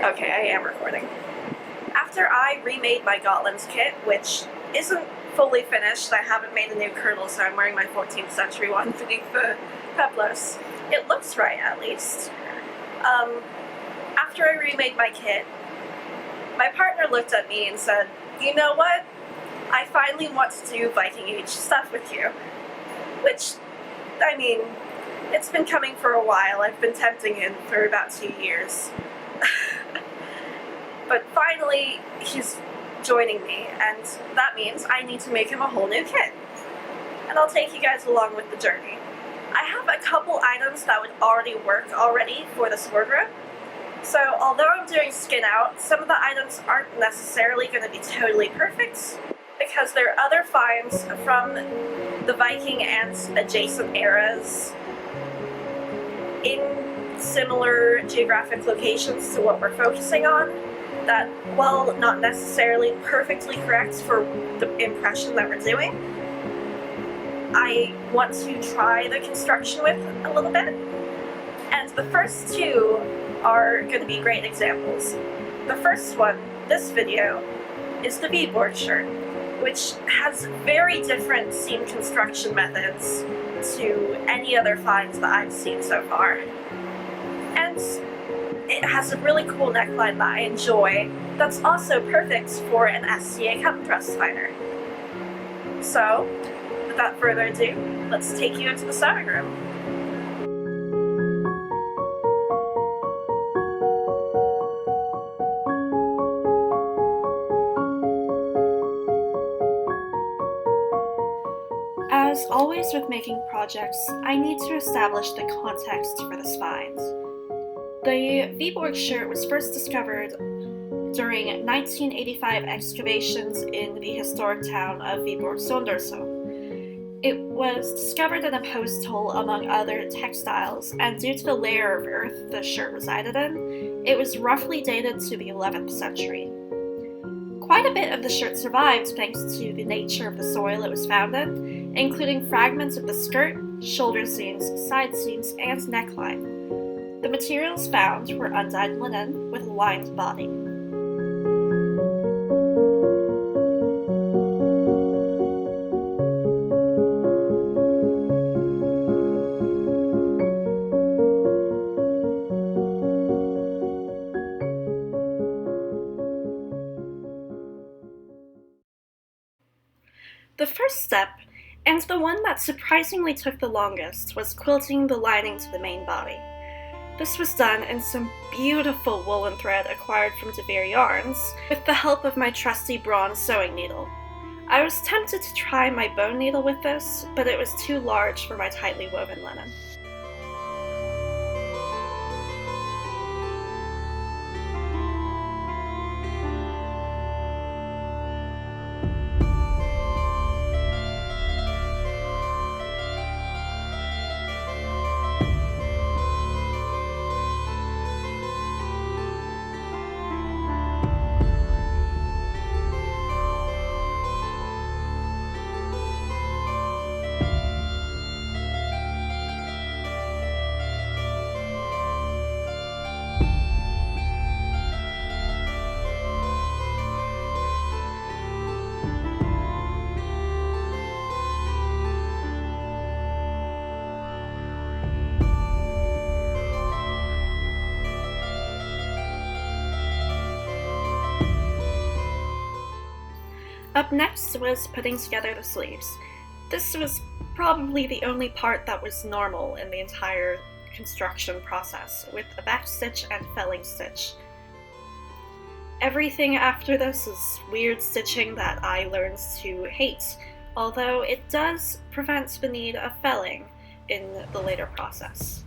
Okay, I am recording. After I remade my Gotland kit, which isn't fully finished, I haven't made a new kirtle, so I'm wearing my 14th century one beneath the peplos. It looks right, at least. After I remade my kit, my partner looked at me and said, "You know what? I finally want to do Viking Age stuff with you." Which, I mean, it's been coming for a while. I've been tempting him for about 2 years. But finally, he's joining me, and that means I need to make him a whole new kit. And I'll take you guys along with the journey. I have a couple items that would already work for this wardrobe. So although I'm doing skin out, some of the items aren't necessarily going to be totally perfect, because there are other finds from the Viking and adjacent eras in similar geographic locations to what we're focusing on that, while not necessarily perfectly correct for the impression that we're doing, I want to try the construction with a little bit. And the first two are going to be great examples. The first one, this video, is the Viborg shirt, which has very different seam construction methods to any other finds that I've seen so far. And it has a really cool neckline that I enjoy that's also perfect for an SCA cut and thrust finder. So, without further ado, let's take you into the sewing room. As always with making projects, I need to establish the context for this find. The Viborg shirt was first discovered during 1985 excavations in the historic town of Viborg, Søndersø. It was discovered in a post hole among other textiles, and due to the layer of earth the shirt resided in, it was roughly dated to the 11th century. Quite a bit of the shirt survived thanks to the nature of the soil it was found in, including fragments of the skirt, shoulder seams, side seams, and neckline. The materials found were undyed linen with a lined body. The first step, and the one that surprisingly took the longest, was quilting the lining to the main body. This was done in some beautiful woolen thread acquired from De Beer Yarns, with the help of my trusty bronze sewing needle. I was tempted to try my bone needle with this, but it was too large for my tightly woven linen. Up next was putting together the sleeves. This was probably the only part that was normal in the entire construction process, with a backstitch and felling stitch. Everything after this is weird stitching that I learned to hate, although it does prevent the need of felling in the later process.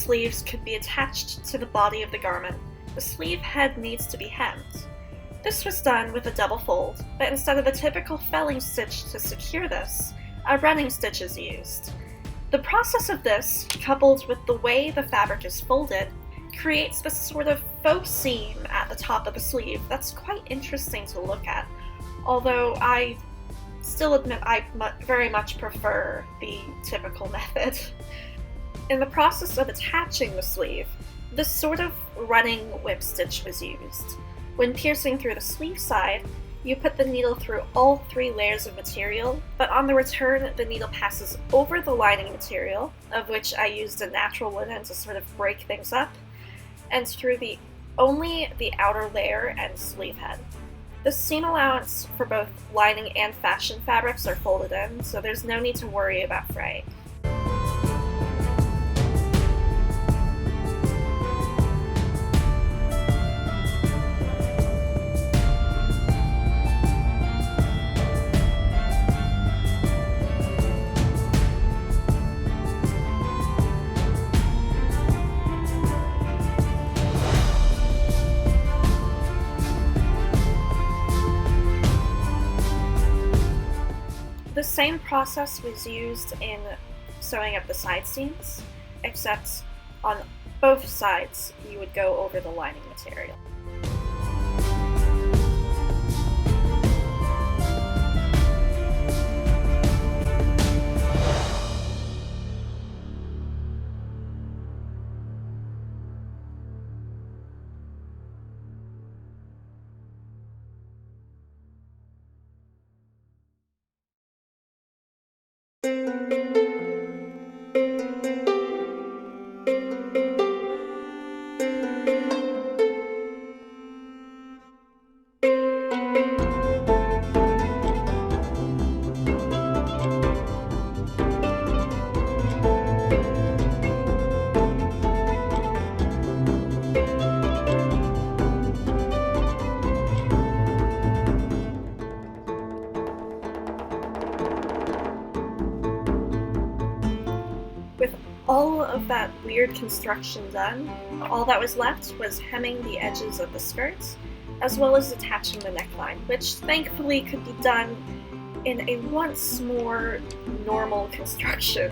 sleeves could be attached to the body of the garment, the sleeve head needs to be hemmed. This was done with a double fold, but instead of a typical felling stitch to secure this, a running stitch is used. The process of this, coupled with the way the fabric is folded, creates this sort of faux seam at the top of the sleeve that's quite interesting to look at, although I still admit I very much prefer the typical method. In the process of attaching the sleeve, this sort of running whip stitch was used. When piercing through the sleeve side, you put the needle through all 3 layers of material, but on the return, the needle passes over the lining material, of which I used a natural linen to sort of break things up, and through only the outer layer and sleeve head. The seam allowance for both lining and fashion fabrics are folded in, so there's no need to worry about fray. The same process was used in sewing up the side seams, except on both sides you would go over the lining material. All of that weird construction done, all that was left was hemming the edges of the skirts, as well as attaching the neckline, which thankfully could be done in a once more normal construction.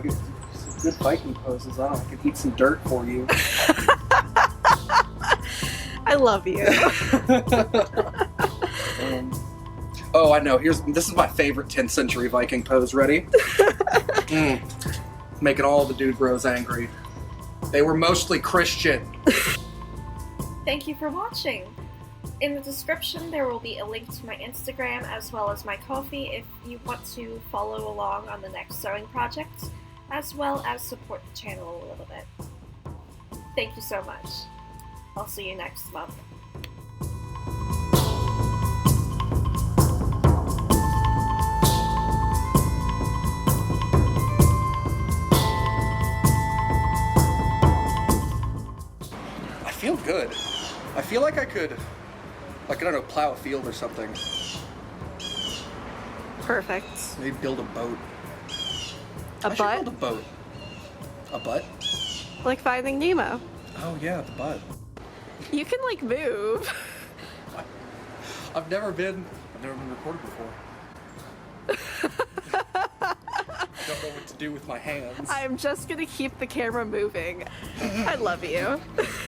get some good Viking poses on. I could eat some dirt for you. I love you. Oh, I know. This is my favorite 10th century Viking pose. Ready? Making all the dude bros angry. They were mostly Christian. Thank you for watching. In the description there will be a link to my Instagram as well as my Ko-fi if you want to follow along on the next sewing project, as well as support the channel a little bit. Thank you so much. I'll see you next month. I feel good. I feel like I could, like, I don't know, plow a field or something. Perfect. Maybe build a boat. A I butt? should build a boat. A butt? Like Finding Nemo. Oh yeah, the butt. You can like move. I've never been recorded before. I don't know what to do with my hands. I'm just gonna keep the camera moving. I love you.